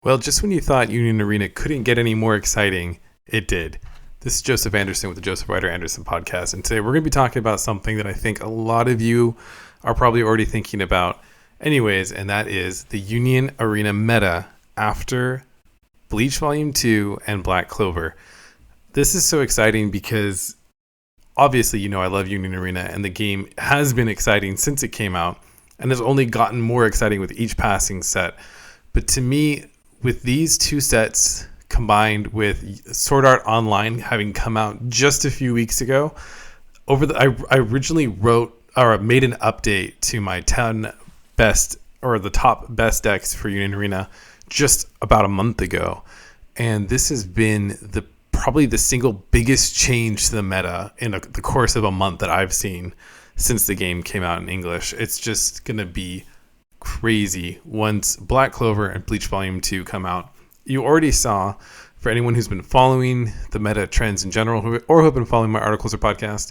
Well, just when you thought Union Arena couldn't get any more exciting, it did. This is Joseph Anderson with the Joseph Ryder Anderson podcast, and today we're going to be talking about something that I think a lot of you are probably already thinking about anyways, and that is the Union Arena meta after Bleach Volume 2 and Black Clover. This is so exciting because obviously, you know, I love Union Arena, and the game has been exciting since it came out and has only gotten more exciting with each passing set. But to me, with these two sets combined with Sword Art Online having come out just a few weeks ago, I originally wrote or made an update to my 10 best or the top best decks for Union Arena just about a month ago, and this has been probably the single biggest change to the meta in the course of a month that I've seen since the game came out in English. It's just gonna be crazy once Black Clover and Bleach Volume 2 come out. You already saw, for anyone who's been following the meta trends in general or who have been following my articles or podcast,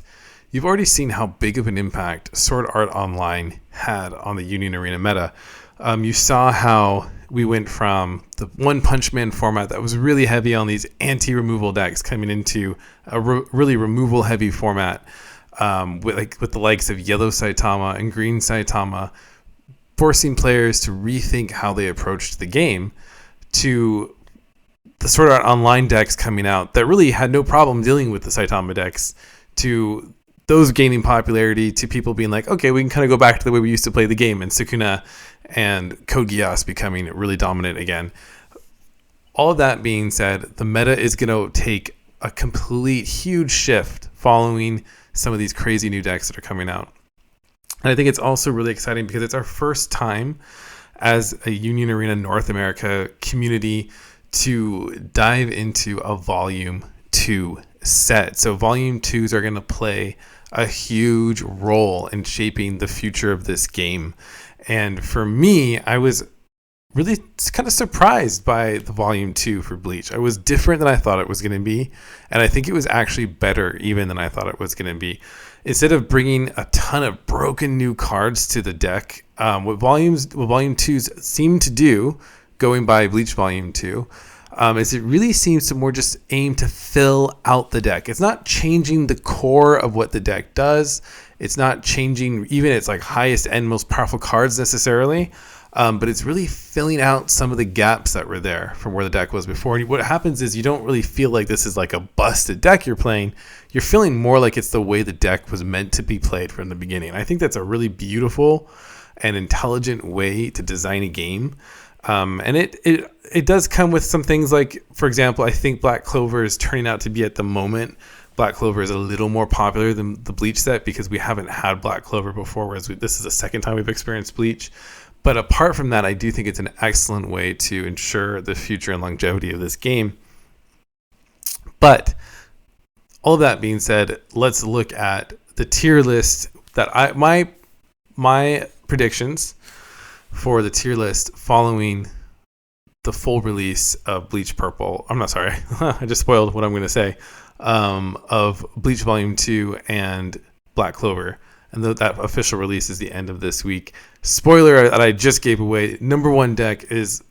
you've already seen how big of an impact Sword Art Online had on the Union Arena meta. You saw how we went from the One Punch Man format that was really heavy on these anti-removal decks coming into a really removal-heavy format with the likes of Yellow Saitama and Green Saitama, forcing players to rethink how they approached the game, to the Sword Art Online decks coming out that really had no problem dealing with the Saitama decks, to those gaining popularity, to people being like, okay, we can kind of go back to the way we used to play the game, and Sukuna and Code Geass becoming really dominant again. All of that being said, the meta is going to take a complete huge shift following some of these crazy new decks that are coming out. And I think it's also really exciting because it's our first time as a Union Arena North America community to dive into a Volume 2 set. So Volume 2s are going to play a huge role in shaping the future of this game. And for me, I was really kind of surprised by the Volume 2 for Bleach. It was different than I thought it was going to be, and I think it was actually better even than I thought it was going to be. Instead of bringing a ton of broken new cards to the deck, what Volume 2s seem to do, going by Bleach Volume 2, is it really seems to more just aim to fill out the deck. It's not changing the core of what the deck does. It's not changing even its like highest end, most powerful cards necessarily. But it's really filling out some of the gaps that were there from where the deck was before. And what happens is you don't really feel like this is like a busted deck you're playing. You're feeling more like it's the way the deck was meant to be played from the beginning. I think that's a really beautiful and intelligent way to design a game. And it does come with some things like, for example, I think Black Clover is turning out to be at the moment. Black Clover is a little more popular than the Bleach set because we haven't had Black Clover before, whereas this is the second time we've experienced Bleach. But apart from that, I do think it's an excellent way to ensure the future and longevity of this game. But all of that being said, let's look at the tier list that my predictions for the tier list following the full release of Bleach Purple. I'm not sorry. I just spoiled what I'm going to say. Of Bleach Volume 2 and Black Clover. And that official release is the end of this week. Spoiler that I just gave away. Number one deck is,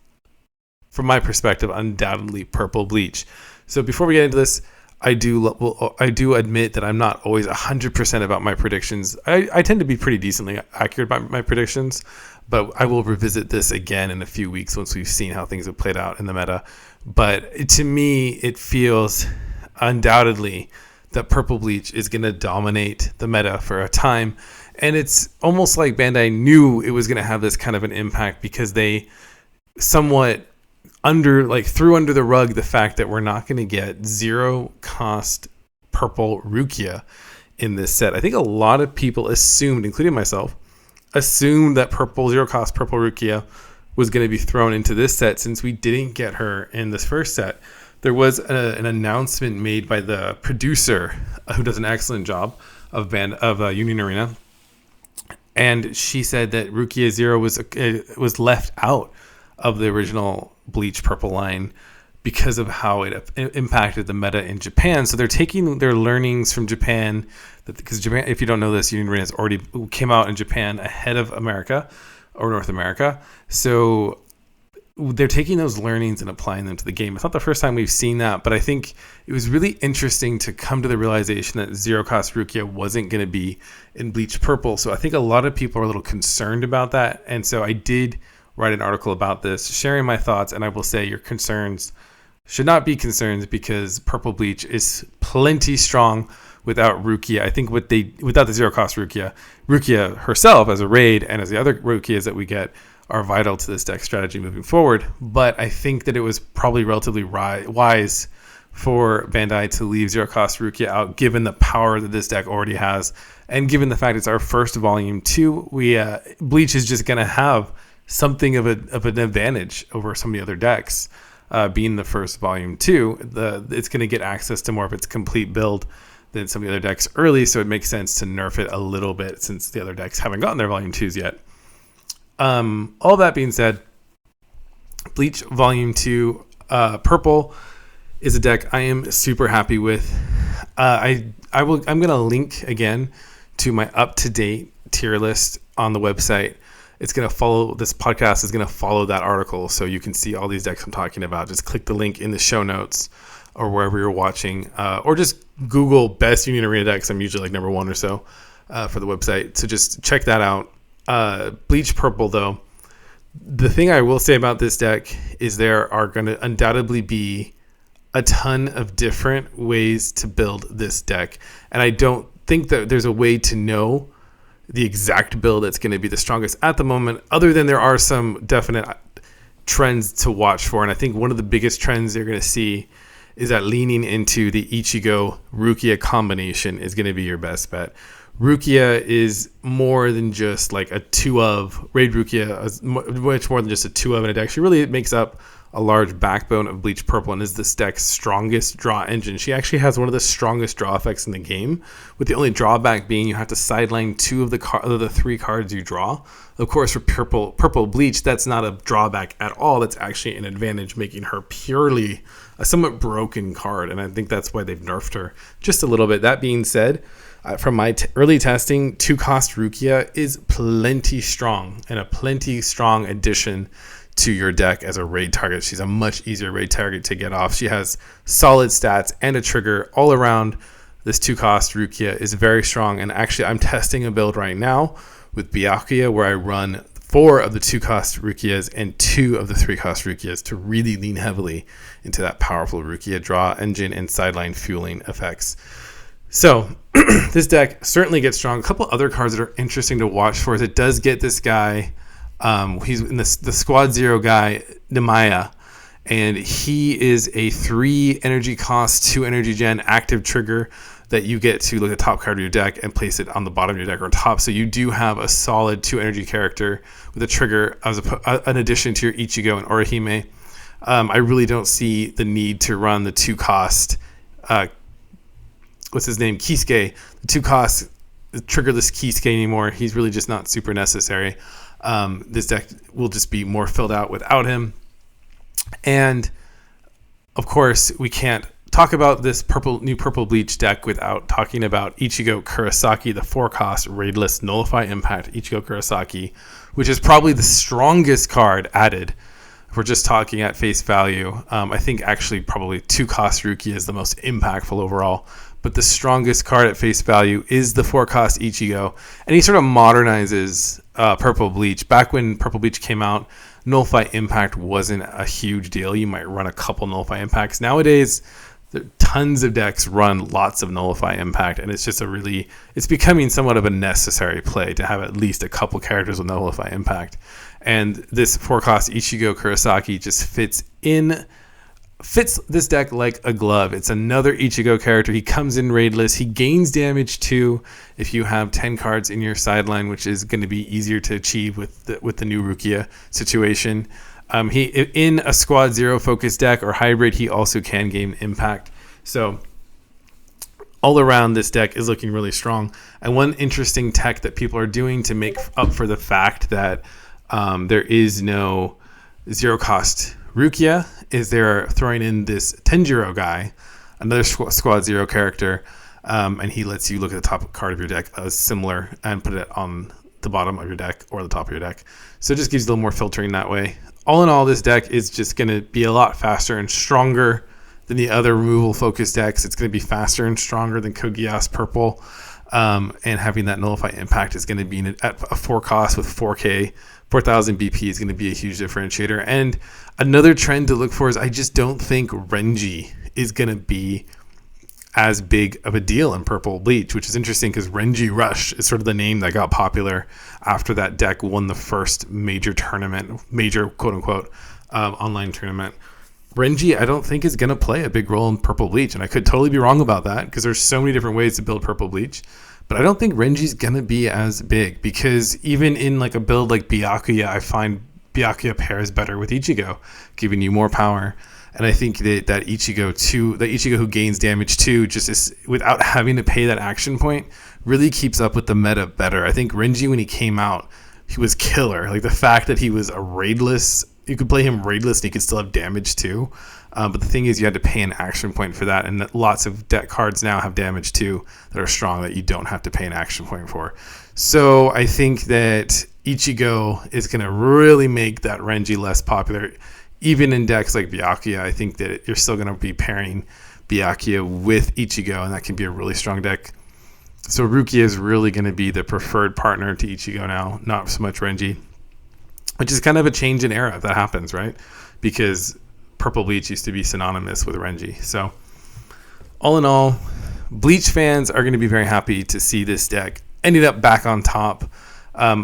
from my perspective, undoubtedly Purple Bleach. So before we get into this, I do admit that I'm not always 100% about my predictions. I tend to be pretty decently accurate about my predictions, but I will revisit this again in a few weeks once we've seen how things have played out in the meta. But to me, it feels undoubtedly that Purple Bleach is going to dominate the meta for a time. And it's almost like Bandai knew it was going to have this kind of an impact because they somewhat threw under the rug the fact that we're not going to get zero cost Purple Rukia in this set. I think a lot of people assumed, including myself, that zero cost Purple Rukia was going to be thrown into this set since we didn't get her in this first set. There was an announcement made by the producer who does an excellent job of Union Arena, and she said that Rukia Zero was left out of the original Bleach Purple line because of how it impacted the meta in Japan. So they're taking their learnings from Japan, because Japan, if you don't know this, Union Arena already came out in Japan ahead of America or North America. So they're taking those learnings and applying them to the game. It's not the first time we've seen that, but I think it was really interesting to come to the realization that zero cost Rukia wasn't going to be in Bleach Purple. So I think a lot of people are a little concerned about that. And so I did write an article about this, sharing my thoughts. And I will say your concerns should not be concerns, because Purple Bleach is plenty strong without Rukia. I think without the zero cost Rukia herself as a raid and as the other Rukias that we get are vital to this deck strategy moving forward. But I think that it was probably relatively wise for Bandai to leave zero cost Rukia out, given the power that this deck already has, and given the fact it's our first volume 2. Bleach is just going to have something of an advantage over some of the other decks. Being the first volume 2, it's going to get access to more of its complete build than some of the other decks early, so it makes sense to nerf it a little bit since the other decks haven't gotten their volume 2s yet. All that being said, Bleach Volume 2 Purple is a deck I am super happy with. I'm going to link again to my up-to-date tier list on the website. It's going to follow, this podcast is going to follow that article, so you can see all these decks I'm talking about. Just click the link in the show notes or wherever you're watching, or just Google best Union Arena decks. I'm usually like number 1 or so for the website. So just check that out. Bleach Purple, though, the thing I will say about this deck is there are going to undoubtedly be a ton of different ways to build this deck. And I don't think that there's a way to know the exact build that's going to be the strongest at the moment, other than there are some definite trends to watch for. And I think one of the biggest trends you're going to see is that leaning into the Ichigo Rukia combination is going to be your best bet. Rukia is more than just like a 2 of raid Rukia, much more than just a 2 of in a deck. She really makes up a large backbone of Bleach Purple and is this deck's strongest draw engine. She actually has one of the strongest draw effects in the game, with the only drawback being you have to sideline 2 of the 3 cards you draw. Of course, for Purple Bleach, that's not a drawback at all. That's actually an advantage, making her purely a somewhat broken card, and I think that's why they've nerfed her just a little bit. That being said, from my early testing, 2-cost Rukia is plenty strong and a plenty strong addition to your deck as a raid target. She's a much easier raid target to get off. She has solid stats and a trigger all around. This 2-cost Rukia is very strong, and actually I'm testing a build right now with Byakuya where I run 4 of the 2-cost Rukias and 2 of the 3-cost Rukias to really lean heavily into that powerful Rukia draw engine and sideline fueling effects. So this deck certainly gets strong. A couple other cards that are interesting to watch for is it does get this guy, he's in the Squad Zero guy, Nemaya, and he is a 3 energy cost, 2 energy gen active trigger that you get to look at the top card of your deck and place it on the bottom of your deck or on top. So you do have a solid 2 energy character with a trigger as an addition to your Ichigo and Orihime. I really don't see the need to run the 2-cost what's his name? Kisuke. The 2-cost triggerless Kisuke anymore. He's really just not super necessary. This deck will just be more filled out without him. And of course, we can't talk about this new Purple Bleach deck without talking about Ichigo Kurosaki, the 4-cost raidless nullify impact Ichigo Kurosaki, which is probably the strongest card added. If we're just talking at face value, I think actually probably 2-cost Rukia is the most impactful overall. But the strongest card at face value is the 4-cost Ichigo. And he sort of modernizes Purple Bleach. Back when Purple Bleach came out, Nullify Impact wasn't a huge deal. You might run a couple Nullify Impacts. Nowadays, tons of decks run lots of Nullify Impact. And it's just it's becoming somewhat of a necessary play to have at least a couple characters with Nullify Impact. And this 4-cost Ichigo Kurosaki just fits this deck like a glove. It's another Ichigo character. He comes in raidless. He gains damage too if you have 10 cards in your sideline, which is going to be easier to achieve with the new Rukia situation. He in a Squad Zero focus deck or hybrid, he also can gain impact. So all around, this deck is looking really strong. And one interesting tech that people are doing to make up for the fact that there is no 0-cost Rukia is they're throwing in this Tenjiro guy, another Squad Zero character, and he lets you look at the top card of your deck as similar and put it on the bottom of your deck or the top of your deck. So it just gives you a little more filtering that way. all in all, this deck is just going to be a lot faster and stronger than the other removal focused decks. It's going to be faster and stronger than Code Geass Purple. And having that nullify impact is going to be at a 4 cost with 4K. 4,000 BP is going to be a huge differentiator. And another trend to look for is I just don't think Renji is going to be as big of a deal in Purple Bleach, which is interesting because Renji Rush is sort of the name that got popular after that deck won the first major tournament, major quote unquote online tournament. Renji, I don't think is going to play a big role in Purple Bleach, and I could totally be wrong about that because there's so many different ways to build Purple Bleach. But I don't think Renji's going to be as big because even in like a build like Byakuya, I find Byakuya pairs better with Ichigo, giving you more power. And I think that Ichigo who gains damage too, just is, without having to pay that action point, really keeps up with the meta better. I think Renji, when he came out, he was killer. Like the fact that he was a raidless, you could play him raidless and he could still have damage too. But the thing is, you had to pay an action point for that, and lots of deck cards now have damage too that are strong that you don't have to pay an action point for. So I think that Ichigo is going to really make that Renji less popular. Even in decks like Byakuya, I think that you're still going to be pairing Byakuya with Ichigo, and that can be a really strong deck. So Rukia is really going to be the preferred partner to Ichigo now, not so much Renji, which is kind of a change in era if that happens, right? Because Purple Bleach used to be synonymous with Renji. So all in all, Bleach fans are going to be very happy to see this deck ended up back on top.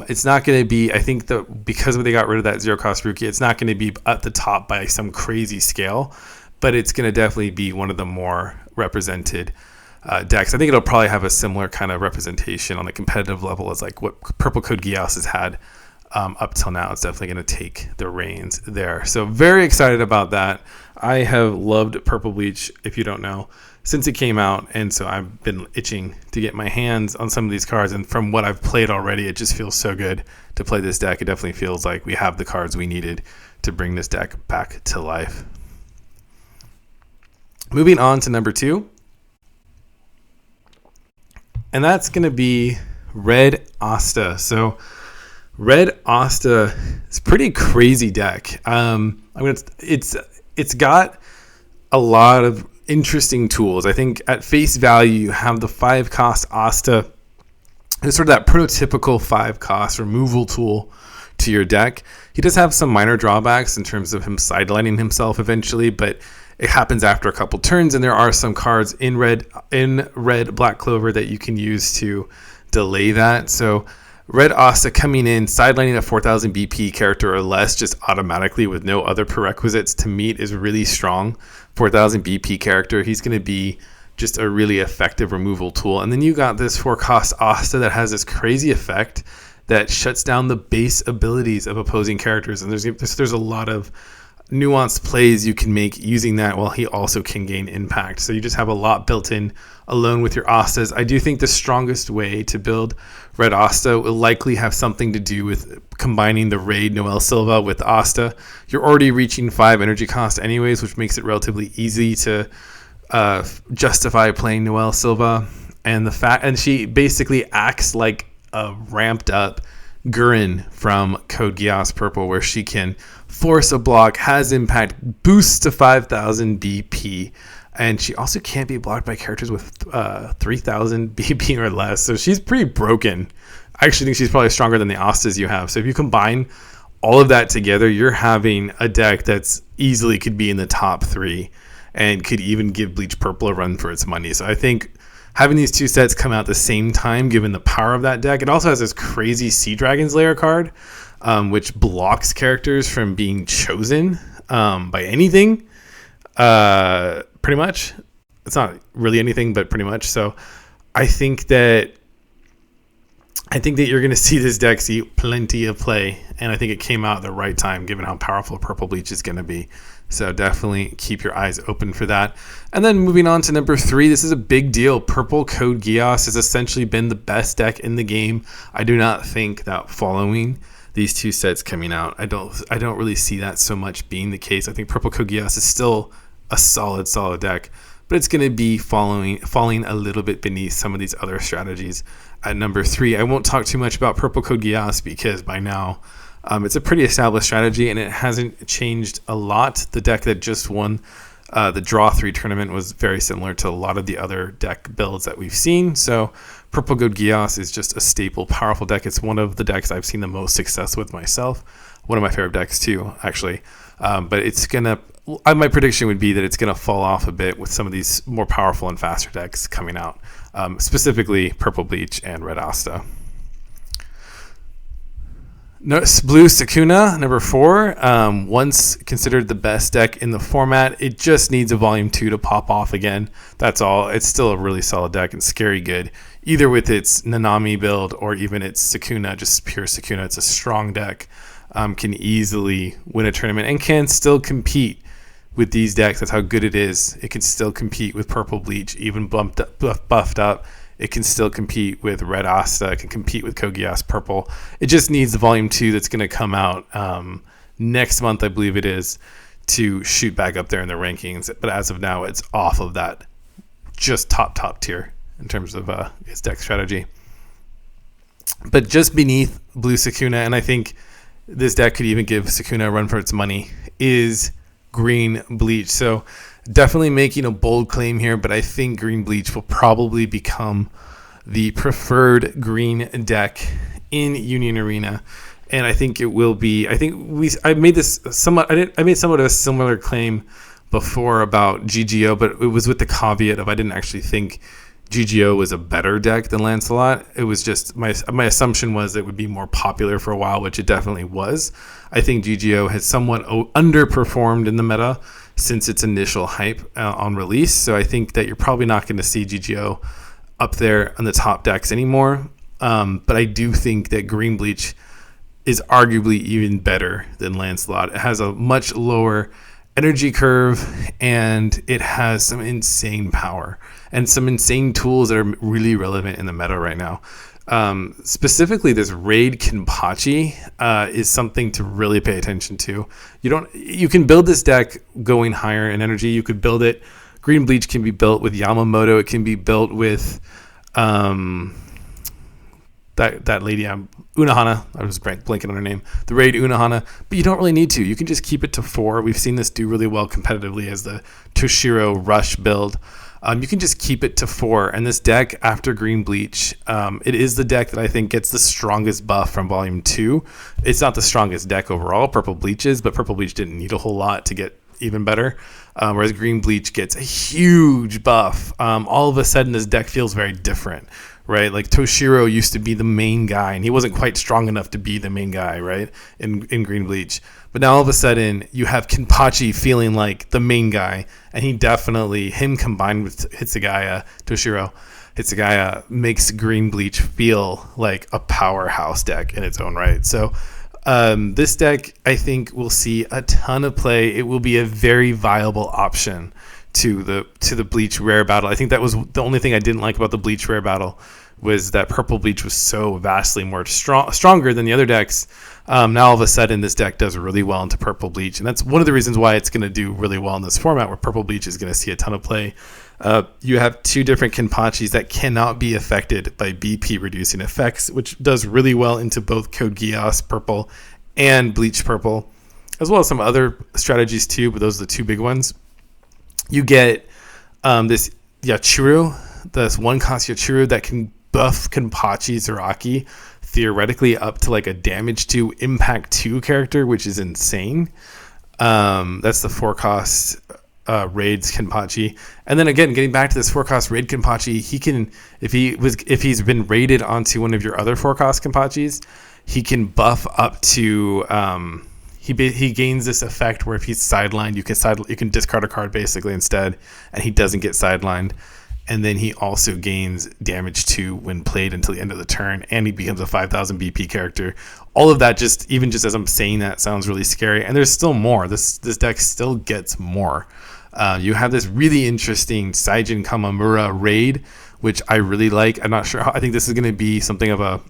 It's not going to be, I think that because they got rid of that zero cost Rukia, it's not going to be at the top by some crazy scale, but it's going to definitely be one of the more represented decks. I think it'll probably have a similar kind of representation on a competitive level as like what Purple Code Geass has had up till now. It's definitely going to take the reins there. So very excited about that. I have loved Purple Bleach, if you don't know, since it came out, and so I've been itching to get my hands on some of these cards, and from what I've played already, it just feels so good to play this deck. It definitely feels like we have the cards we needed to bring this deck back to life. Moving on to number 2, and that's going to be Red Asta. So Red Asta is a pretty crazy deck. It's got a lot of interesting tools. I think at face value, you have the 5 cost Asta. It's sort of that prototypical 5 cost removal tool to your deck. He does have some minor drawbacks in terms of him sidelining himself eventually, but it happens after a couple turns, and there are some cards in red Black Clover that you can use to delay that. So Red Asta coming in, sidelining a 4,000 BP character or less just automatically with no other prerequisites to meet is really strong. 4,000 BP character, he's going to be just a really effective removal tool. And then you got this 4 cost Asta that has this crazy effect that shuts down the base abilities of opposing characters. And there's a lot of nuanced plays you can make using that while he also can gain impact. So you just have a lot built in alone with your Astas. I do think the strongest way to build Red Asta will likely have something to do with combining the raid Noel Silva with Asta. You're already reaching 5 energy cost anyways, which makes it relatively easy to justify playing Noel Silva. And she basically acts like a ramped up Gurren from Code Geass Purple, where she can force a block, has impact, boosts to 5,000 BP, and she also can't be blocked by characters with 3,000 BP or less. So she's pretty broken. I actually think she's probably stronger than the Astas you have. So if you combine all of that together, you're having a deck that's easily could be in the top 3 and could even give Bleach Purple a run for its money. So I think having these 2 sets come out at the same time, given the power of that deck, it also has this crazy Sea Dragon's Lair card, which blocks characters from being chosen by anything. Pretty much. It's not really anything, but pretty much. So I think that you're going to see this deck see plenty of play, and I think it came out at the right time given how powerful Purple Bleach is going to be. So definitely keep your eyes open for that. And then moving on to number 3, this is a big deal. Purple Code Geass has essentially been the best deck in the game. I do not think that following these 2 sets coming out, I don't really see that so much being the case. I think Purple Code Geass is still a solid deck, but it's going to be falling a little bit beneath some of these other strategies at number 3. I won't talk too much about Purple Code Geass because by now It's a pretty established strategy, and it hasn't changed a lot. The deck that just won the Draw 3 tournament was very similar to a lot of the other deck builds that we've seen. So Purple Gold Geass is just a staple, powerful deck. It's one of the decks I've seen the most success with myself. One of my favorite decks too, actually. But it's gonna. My prediction would be that it's gonna fall off a bit with some of these more powerful and faster decks coming out, specifically Purple Bleach and Red Asta. Blue Sakuna, number 4, once considered the best deck in the format. It just needs a Volume 2 to pop off again. That's all. It's still a really solid deck and scary good, either with its Nanami build or even its Sakuna, just pure Sakuna. It's a strong deck, can easily win a tournament and can still compete with these decks. That's how good it is. It can still compete with Purple Bleach, even buffed up. It can still compete with Red Asta. It can compete with Kogias Purple. It just needs the Volume 2 that's going to come out next month, I believe it is, to shoot back up there in the rankings. But as of now, it's off of that just top tier in terms of its deck strategy. But just beneath Blue Sakuna, and I think this deck could even give Sakuna a run for its money, is Green Bleach. So definitely making a bold claim here, but I think Green Bleach will probably become the preferred green deck in Union Arena, and I think it will be. I made somewhat of a similar claim before about GGO, but it was with the caveat of I didn't actually think GGO was a better deck than Lancelot. It was just my assumption was it would be more popular for a while, which it definitely was. I think GGO has somewhat underperformed in the meta since its initial hype on release. So I think that you're probably not going to see GGO up there on the top decks anymore. But I do think that Green Bleach is arguably even better than Lancelot. It has a much lower energy curve, and it has some insane power and some insane tools that are really relevant in the meta right now. Specifically, this Raid Kenpachi is something to really pay attention to. You can build this deck going higher in energy. You could build it. Green Bleach can be built with Yamamoto. It can be built with that lady, Unohana. I was blanking on her name. The Raid Unohana. But you don't really need to. You can just keep it to 4. We've seen this do really well competitively as the Toshiro Rush build. You can just keep it to 4. And this deck, after Green Bleach, it is the deck that I think gets the strongest buff from Volume 2. It's not the strongest deck overall, Purple Bleach is, but Purple Bleach didn't need a whole lot to get even better. Whereas Green Bleach gets a huge buff. All of a sudden, this deck feels very different, right? Like Toshiro used to be the main guy, and he wasn't quite strong enough to be the main guy, right? In Green Bleach. But now all of a sudden, you have Kenpachi feeling like the main guy, and him combined with Toshiro Hitsugaya makes Green Bleach feel like a powerhouse deck in its own right. So this deck, I think, will see a ton of play. It will be a very viable option to the Bleach Rare Battle. I think that was the only thing I didn't like about the Bleach Rare Battle, was that Purple Bleach was so vastly more stronger than the other decks. Now all of a sudden this deck does really well into Purple Bleach, and that's one of the reasons why it's going to do really well in this format, where Purple Bleach is going to see a ton of play. You have 2 different Kenpachis that cannot be affected by BP reducing effects, which does really well into both Code Geass Purple and Bleach Purple, as well as some other strategies too, but those are the 2 big ones. You get this Yachiro, this 1-cost Yachiro that can buff Kenpachi Zaraki theoretically up to like a damage 2, impact 2 character, which is insane. That's the 4-cost Raids Kenpachi. And then again, getting back to this 4-cost Raid Kenpachi, he can, if he's been raided onto one of your other 4-cost Kenpachis, he can buff up to he gains this effect where if he's sidelined, you can discard a card basically instead, and he doesn't get sidelined. And then he also gains damage 2 when played until the end of the turn, and he becomes a 5,000 BP character. All of that, just as I'm saying that, sounds really scary. And there's still more. This deck still gets more. You have this really interesting Saijin Kamamura raid, which I really like. I'm not sure I think this is going to be something of a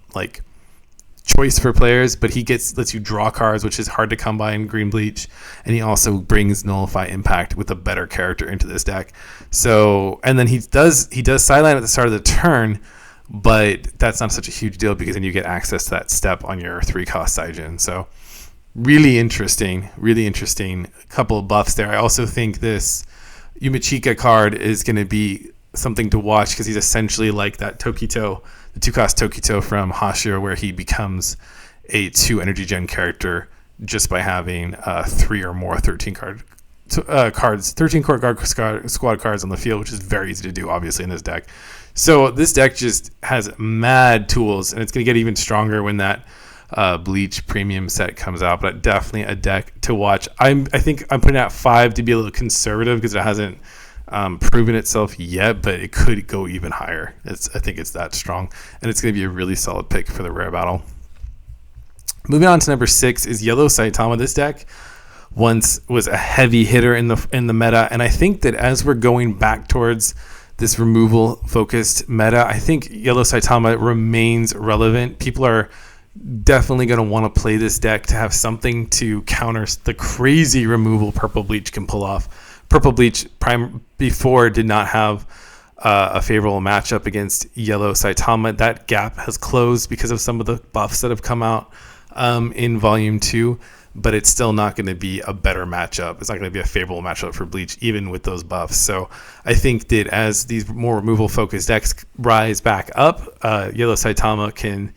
choice for players, but he lets you draw cards, which is hard to come by in Green Bleach, and he also brings Nullify Impact with a better character into this deck. So, and then he does sideline at the start of the turn, but that's not such a huge deal because then you get access to that step on your 3-cost Saijin. So really interesting. A couple of buffs there. I also think this Yumichika card is going to be something to watch because he's essentially like that Tokito, the 2-cost Tokito from Hashira, where he becomes a 2 energy gen character just by having 3 or more 13 cards, 13 core guard squad cards on the field, which is very easy to do, obviously, in this deck. So this deck just has mad tools, and it's going to get even stronger when that Bleach premium set comes out. But definitely a deck to watch. I think I'm putting out 5 to be a little conservative because it hasn't proven itself yet, but it could go even higher. I think it's that strong, and it's going to be a really solid pick for the rare battle. Moving on to number 6 is Yellow Saitama. This deck once was a heavy hitter in the meta, and I think that as we're going back towards this removal focused meta, I think Yellow Saitama remains relevant. People are definitely going to want to play this deck to have something to counter the crazy removal Purple Bleach can pull off. Purple Bleach before did not have a favorable matchup against Yellow Saitama. That gap has closed because of some of the buffs that have come out in Volume 2, but it's still not going to be a better matchup. It's not going to be a favorable matchup for Bleach, even with those buffs. So I think that as these more removal-focused decks rise back up, Yellow Saitama can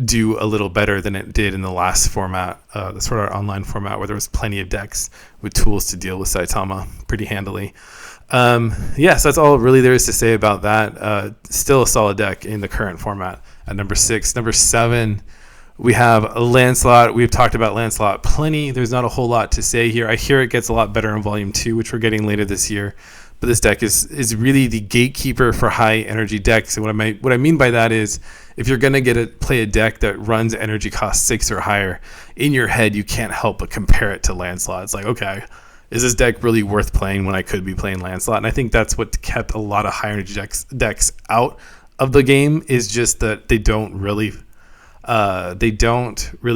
do a little better than it did in the last format, the Sword Art Online format, where there was plenty of decks with tools to deal with Saitama pretty handily. Yes, that's all really there is to say about that. Still a solid deck in the current format at number 6. Number 7, we have Lancelot. We've talked about Lancelot plenty. There's not a whole lot to say here. I hear it gets a lot better in Volume 2, which we're getting later this year. But this deck is really the gatekeeper for high energy decks. And what I mean by that is if you're going to play a deck that runs energy cost 6 or higher, in your head you can't help but compare it to Lancelot. It's like, okay, is this deck really worth playing when I could be playing Lancelot? And I think that's what kept a lot of high energy decks out of the game, is just that they don't really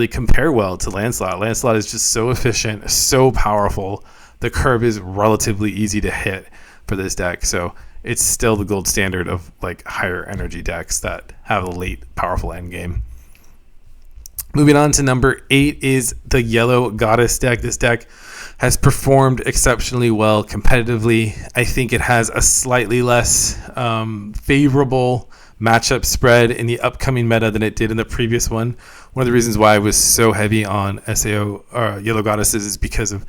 compare well to Lancelot. Lancelot is just so efficient, so powerful. The curve is relatively easy to hit for this deck, so it's still the gold standard of like higher energy decks that have a late powerful end game. Moving on to number 8 is the Yellow Goddess deck. This deck has performed exceptionally well competitively. I think it has a slightly less favorable matchup spread in the upcoming meta than it did in the previous one. One of the reasons why I was so heavy on SAO Yellow Goddesses is because of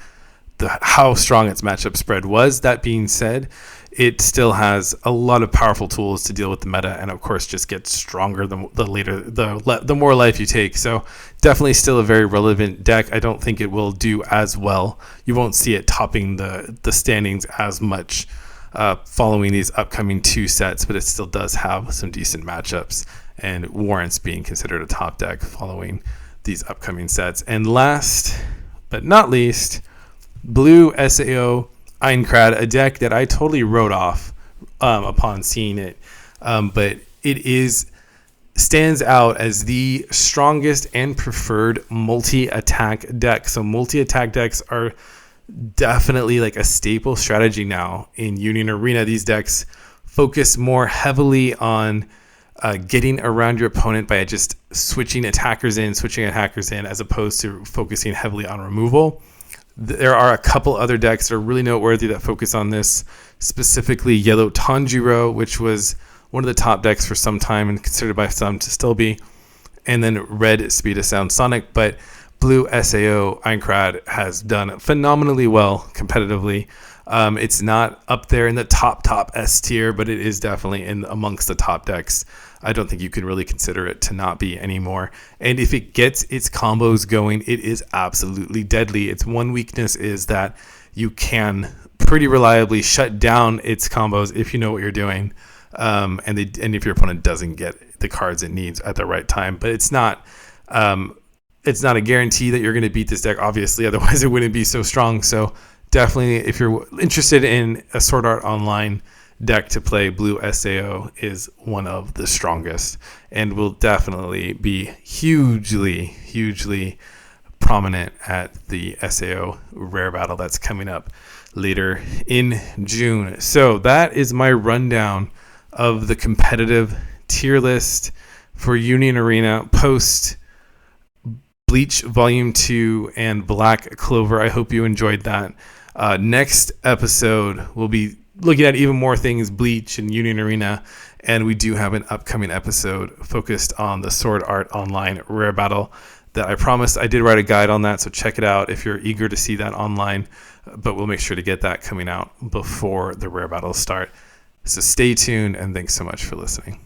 how strong its matchup spread was. That being said, it still has a lot of powerful tools to deal with the meta, and of course just gets stronger the more life you take. So definitely still a very relevant deck. I don't think it will do as well. You won't see it topping the standings as much following these upcoming 2 sets, but it still does have some decent matchups and warrants being considered a top deck following these upcoming sets. And last but not least, Blue SAO Aincrad, a deck that I totally wrote off upon seeing it, but it stands out as the strongest and preferred multi-attack deck. So multi-attack decks are definitely like a staple strategy now in Union Arena. These decks focus more heavily on getting around your opponent by just switching attackers in, as opposed to focusing heavily on removal. There are a couple other decks that are really noteworthy that focus on this, specifically Yellow Tanjiro, which was one of the top decks for some time and considered by some to still be, and then Red Speed of Sound Sonic. But Blue SAO Aincrad has done phenomenally well competitively. It's not up there in the top S tier, but it is definitely amongst the top decks. I don't think you can really consider it to not be anymore. And if it gets its combos going, it is absolutely deadly. Its one weakness is that you can pretty reliably shut down its combos if you know what you're doing, and if your opponent doesn't get the cards it needs at the right time. But it's not a guarantee that you're going to beat this deck, obviously, otherwise it wouldn't be so strong. So definitely, if you're interested in a Sword Art Online deck to play, Blue SAO is one of the strongest and will definitely be hugely prominent at the SAO rare battle that's coming up later in June. So that is my rundown of the competitive tier list for Union Arena post Bleach Volume 2 and Black Clover. I hope you enjoyed that. Next episode, we'll be looking at even more things, Bleach and Union Arena, and we do have an upcoming episode focused on the Sword Art Online Rare Battle that I promised. I did write a guide on that, so check it out if you're eager to see that online, but we'll make sure to get that coming out before the Rare Battles start. So stay tuned, and thanks so much for listening.